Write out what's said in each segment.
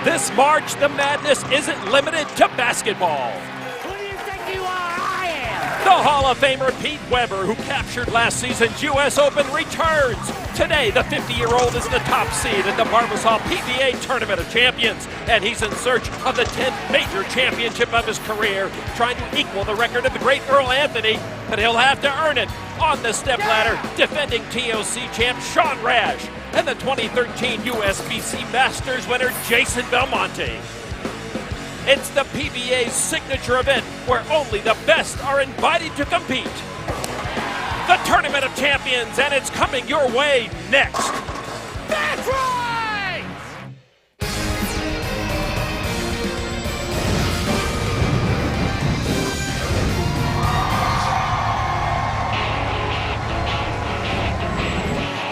This March, the madness isn't limited to basketball. Who do you think you are? I am! The Hall of Famer Pete Weber, who captured last season's U.S. Open, returns. Today, the 50-year-old is the top seed at the Barbasol PBA Tournament of Champions, and he's in search of the 10th major championship of his career, trying to equal the record of the great Earl Anthony, but he'll have to earn it. On the stepladder, defending TOC champ Sean Rash, and the 2013 USBC Masters winner Jason Belmonte. It's the PBA's signature event where only the best are invited to compete. The Tournament of Champions, and it's coming your way next. That's right!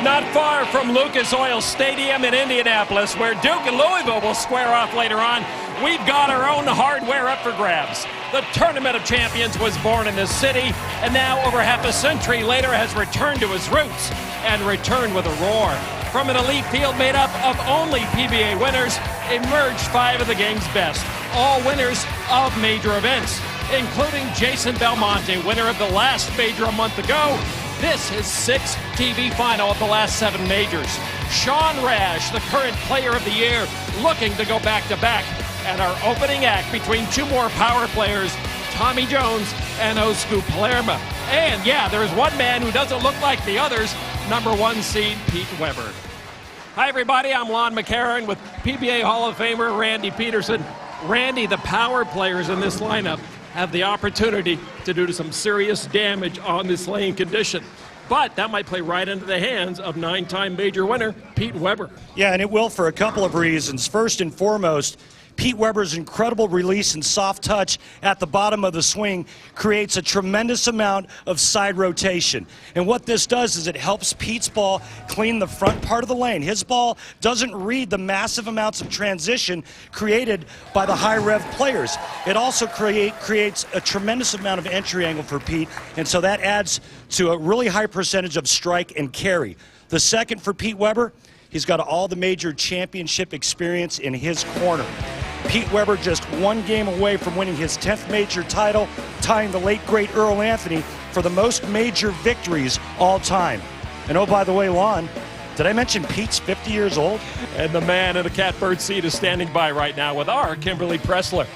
Not far from Lucas Oil Stadium in Indianapolis, where Duke and Louisville will square off later on, we've got our own hardware up for grabs. The Tournament of Champions was born in this city, and now over half a century later has returned to its roots, and returned with a roar. From an elite field made up of only PBA winners, emerged 5 of the game's best, all winners of major events, including Jason Belmonte, winner of the last major a month ago. This is 6th TV final of the last 7 majors. Sean Rash, the current player of the year, looking to go back-to-back. And our opening act between 2 more power players, Tommy Jones and Osku Palermo. And yeah, there's one man who doesn't look like the others, number 1 seed Pete Weber. Hi everybody, I'm Lon McCarron with PBA Hall of Famer Randy Peterson. Randy, the power players in this lineup have the opportunity to do some serious damage on this lane condition. But that might play right into the hands of 9-time major winner Pete Weber. Yeah, and it will for a couple of reasons. First and foremost, Pete Weber's incredible release and soft touch at the bottom of the swing creates a tremendous amount of side rotation. And what this does is it helps Pete's ball clean the front part of the lane. His ball doesn't read the massive amounts of transition created by the high rev players. It also creates a tremendous amount of entry angle for Pete, and so that adds to a really high percentage of strike and carry. The second for Pete Weber, he's got all the major championship experience in his corner. Pete Weber just 1 game away from winning his 10th major title, tying the late great Earl Anthony for the most major victories all time. And oh, by the way, Lon, did I mention Pete's 50 years old? And the man in the catbird seat is standing by right now with our Kimberly Pressler.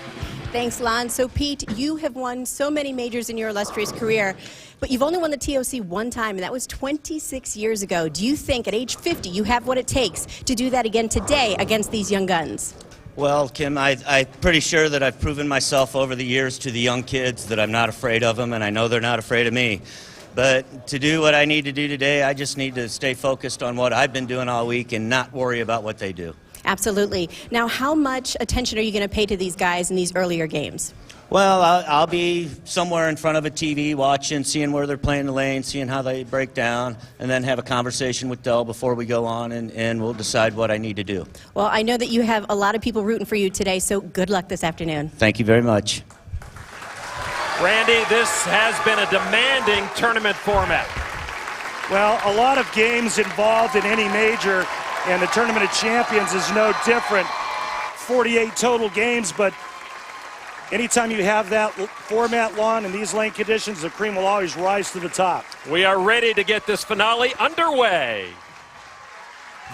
Thanks, Lon. So, Pete, you have won so many majors in your illustrious career, but you've only won the TOC 1 time, and that was 26 years ago. Do you think at age 50 you have what it takes to do that again today against these young guns? Well, Kim, I'm pretty sure that I've proven myself over the years to the young kids that I'm not afraid of them, and I know they're not afraid of me. But to do what I need to do today, I just need to stay focused on what I've been doing all week and not worry about what they do. Absolutely. Now, how much attention are you going to pay to these guys in these earlier games? Well, I'll be somewhere in front of a TV watching, seeing where they're playing the lane, seeing how they break down, and then have a conversation with Del before we go on, and we'll decide what I need to do. Well, I know that you have a lot of people rooting for you today, so good luck this afternoon. Thank you very much. Randy, this has been a demanding tournament format. Well, a lot of games involved in any major, and the Tournament of Champions is no different. 48 total games, but anytime you have that format, Lon, in these lane conditions, the cream will always rise to the top. We are ready to get this finale underway.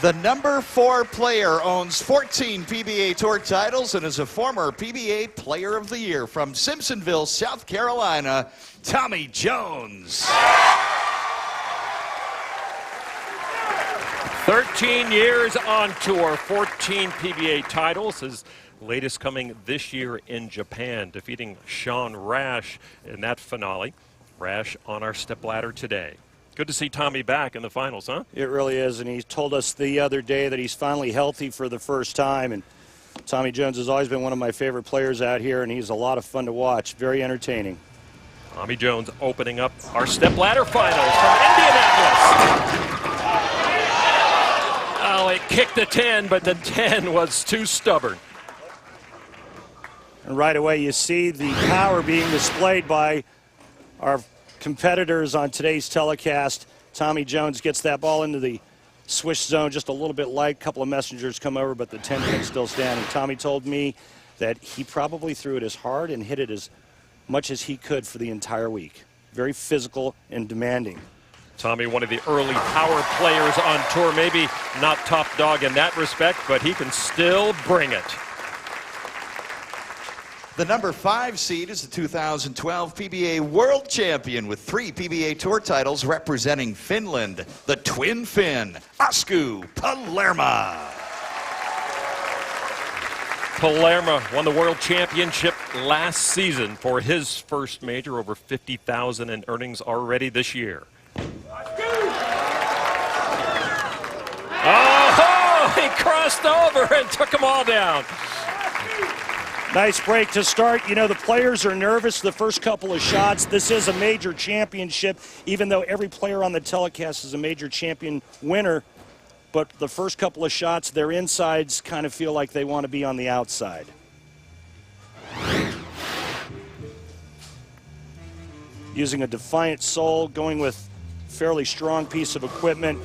The number 4 player owns 14 PBA Tour titles and is a former PBA Player of the Year from Simpsonville, South Carolina, Tommy Jones. 13 years on tour, 14 PBA titles. His latest coming this year in Japan, defeating Sean Rash in that finale. Rash on our stepladder today. Good to see Tommy back in the finals, huh? It really is, and he told us the other day that he's finally healthy for the first time. And Tommy Jones has always been one of my favorite players out here, and he's a lot of fun to watch. Very entertaining. Tommy Jones opening up our stepladder finals from Indianapolis. Oh, it kicked the 10, but the 10 was too stubborn. And right away you see the power being displayed by our competitors on today's telecast. Tommy Jones gets that ball into the Swish zone just a little bit light. A couple of messengers come over, but the 10 pin still standing. Tommy told me that he probably threw it as hard and hit it as much as he could for the entire week. Very physical and demanding. Tommy, one of the early power players on tour, maybe not top dog in that respect, but he can still bring it. The number 5 seed is the 2012 PBA World Champion with 3 PBA Tour titles representing Finland, the Twin Finn, Osku Palermo. Palermo won the World Championship last season for his first major, over $50,000 in earnings already this year. Oh, he crossed over and took them all down. Nice break to start. You know, the players are nervous the first couple of shots. This is a major championship, even though every player on the telecast is a major champion winner. But the first couple of shots, their insides kind of feel like they want to be on the outside. Using a Defiant Soul, going with a fairly strong piece of equipment.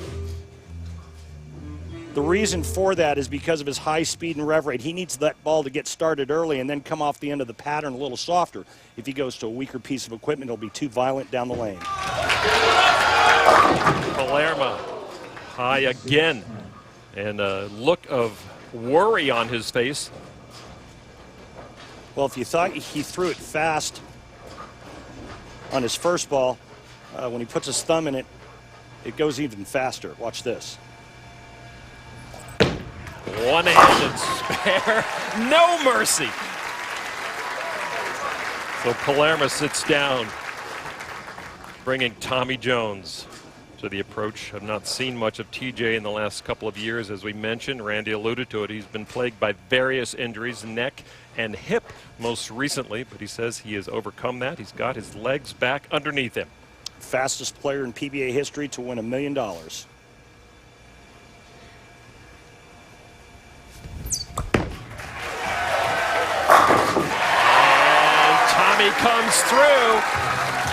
The reason for that is because of his high speed and rev rate. He needs that ball to get started early and then come off the end of the pattern a little softer. If he goes to a weaker piece of equipment, it'll be too violent down the lane. Palermo high again, and a look of worry on his face. Well, if you thought he threw it fast on his first ball, when he puts his thumb in it, it goes even faster. Watch this. One-handed spare, no mercy. So Palermo sits down, bringing Tommy Jones to the approach. I've not seen much of TJ in the last couple of years, as we mentioned. Randy alluded to it. He's been plagued by various injuries, neck and hip most recently, but he says he has overcome that. He's got his legs back underneath him. Fastest player in PBA history to win $1 million. Comes through.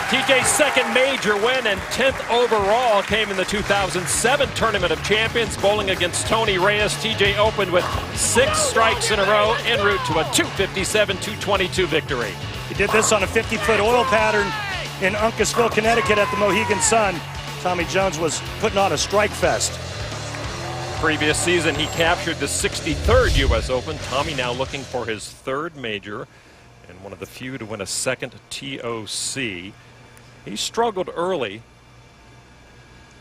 TJ's second major win and 10th overall came in the 2007 Tournament of Champions, bowling against Tony Reyes. TJ opened with 6 strikes in a row en route to a 257-222 victory. He did this on a 50-foot oil pattern in Uncasville, Connecticut at the Mohegan Sun. Tommy Jones was putting on a strike fest. Previous season, he captured the 63rd U.S. Open. Tommy now looking for his 3rd major, and one of the few to win a second TOC. He struggled early,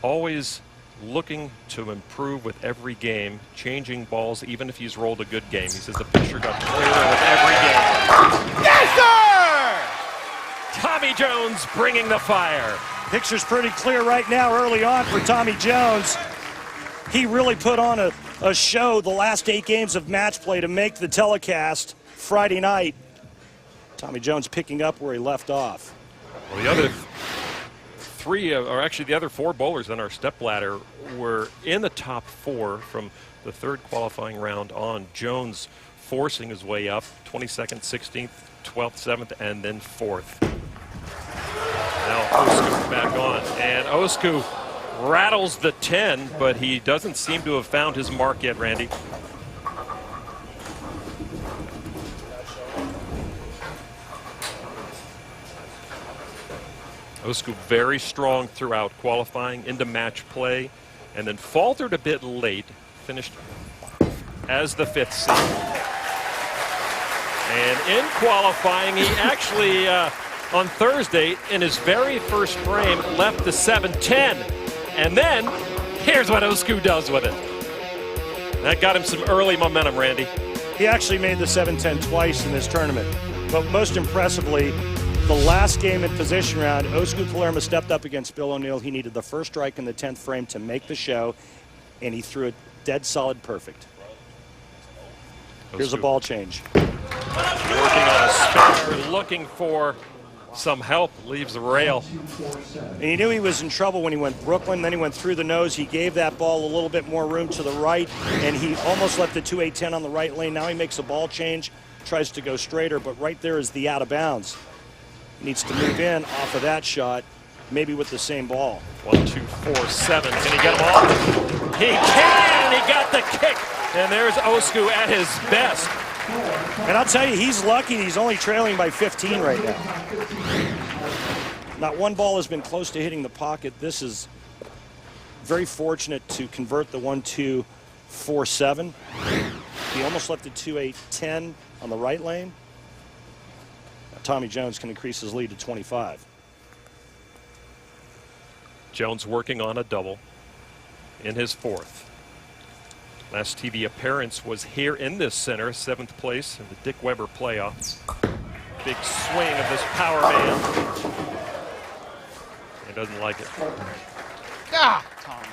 always looking to improve with every game, changing balls even if he's rolled a good game. He says the picture got clearer with every game. Yes, sir! Tommy Jones bringing the fire. Picture's pretty clear right now early on for Tommy Jones. He really put on a show the last 8 games of match play to make the telecast Friday night. Tommy Jones picking up where he left off. Well, the other 3, or actually the other 4 bowlers on our stepladder were in the top 4 from the 3rd qualifying round on. Jones forcing his way up, 22nd, 16th, 12th, 7th, and then 4th. Now Osku back on, and Osku rattles the 10, but he doesn't seem to have found his mark yet, Randy. Osku very strong throughout qualifying into match play, and then faltered a bit late, finished as the 5th seed. And in qualifying, he actually, on Thursday, in his very first frame, left the 7-10. And then, here's what Osku does with it. That got him some early momentum, Randy. He actually made the 7-10 twice in this tournament. But most impressively, the last game in position round, Osku Palermo stepped up against Bill O'Neill. He needed the first strike in the 10th frame to make the show, and he threw it dead solid perfect. Here's a ball change. Working on a spinner, looking for some help, leaves the rail. And he knew he was in trouble when he went Brooklyn, then he went through the nose. He gave that ball a little bit more room to the right, and he almost left the 2-8-10 on the right lane. Now he makes a ball change, tries to go straighter, but right there is the out of bounds. Needs to move in off of that shot, maybe with the same ball. 1, 2, 4, 7. Can he get them all? He can, and he got the kick. And there's Osku at his best. And I'll tell you, he's lucky he's only trailing by 15 right now. Not one ball has been close to hitting the pocket. This is very fortunate to convert the 1-2 4-7. He almost left it 2-8-10 on the right lane. Now, Tommy Jones can increase his lead to 25. Jones working on a double in his fourth. Last TV appearance was here in this center, 7th place in the Dick Weber playoffs. Big swing of this power man. He doesn't like it. God, Tommy.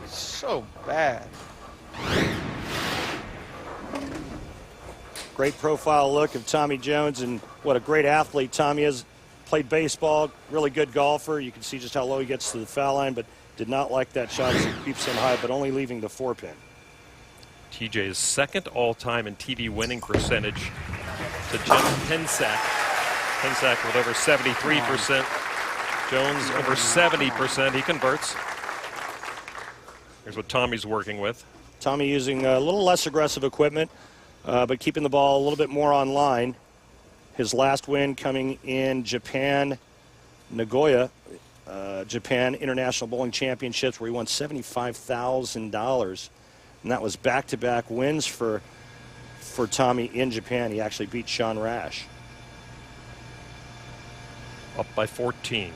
So bad. Great profile look of Tommy Jones, and what a great athlete Tommy is. Played baseball, really good golfer. You can see just how low he gets to the foul line, but did not like that shot as he keeps him high, but only leaving the 4-pin. TJ is second all-time in TV winning percentage to Jeff Pensack. Pensack with over 73%. Jones over 70%. He converts. Here's what Tommy's working with. Tommy using a little less aggressive equipment, but keeping the ball a little bit more on line. His last win coming in Japan, Nagoya, Japan International Bowling Championships, where he won $75,000. And that was back-to-back wins for Tommy in Japan. He actually beat Sean Rash. Up by 14.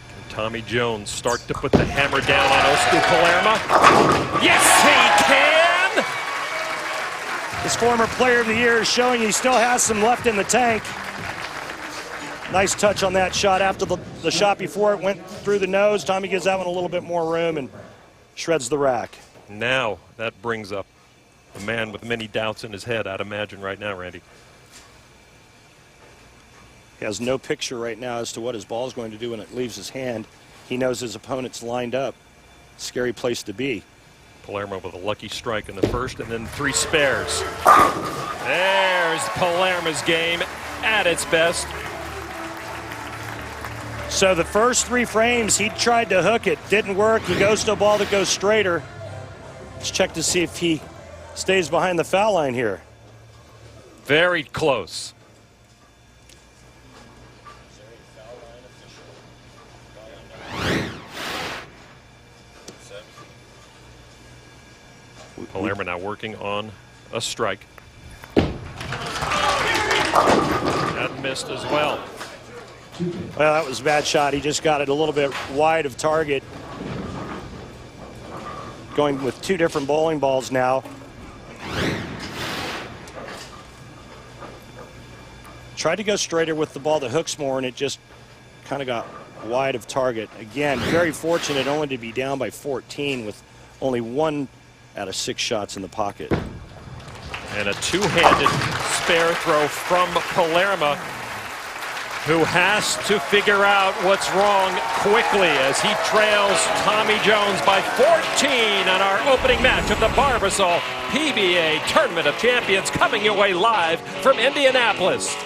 Can Tommy Jones start to put the hammer down on Osku Palermo? Yes, he can! His former player of the year is showing he still has some left in the tank. Nice touch on that shot. After the shot before it went through the nose, Tommy gives that one a little bit more room and shreds the rack. Now that brings up a man with many doubts in his head, I'd imagine right now, Randy. He has no picture right now as to what his ball is going to do when it leaves his hand. He knows his opponent's lined up. Scary place to be. Palermo with a lucky strike in the first and then 3 spares. There's Palermo's game at its best. So the first 3 frames, he tried to hook it. Didn't work. He goes to a ball that goes straighter. Let's check to see if he stays behind the foul line here. Very close. Palermo now working on a strike. That missed as well. Well, that was a bad shot. He just got it a little bit wide of target. Going with 2 different bowling balls now. Tried to go straighter with the ball that hooks more, and it just kind of got wide of target. Again, very fortunate only to be down by 14 with only 1 out of 6 shots in the pocket. And a 2-handed spare throw from Palermo, who has to figure out what's wrong quickly as he trails Tommy Jones by 14 on our opening match of the Barbasol PBA Tournament of Champions, coming your way live from Indianapolis.